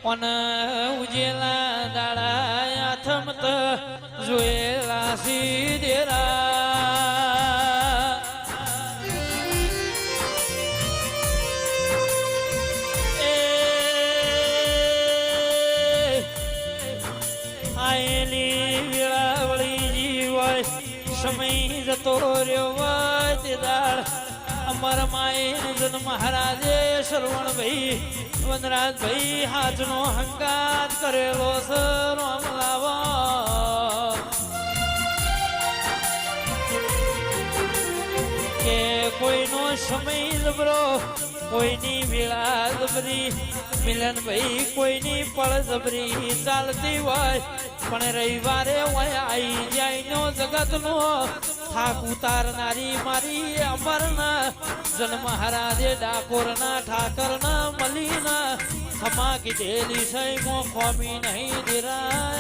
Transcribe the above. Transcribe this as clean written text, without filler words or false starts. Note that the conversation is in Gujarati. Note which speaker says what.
Speaker 1: પણ ઉજેલા દાડા થમત જોયેલા સીધેરા સમય જતો રહ્યો વાજદાર અમર માય જન મહારાજે શ્રવણભાઈ વનરાજભાઈ હાથનો હંકાર કરેલો રામ લાવા કે કોઈનો સમય જબરો કોઈની વેળા જબરી મિલનભાઈ કોઈની પળ જબરી ચાલતી હોય પણ રવિવારે આવી જાય નો જગત નો થાક ઉતારનારી મારી અમરના જન મહારાજે ડાકોરના ઠાકરના મલીના ખમા કીધેલી સૈમો ખોમી નહીં દેરાય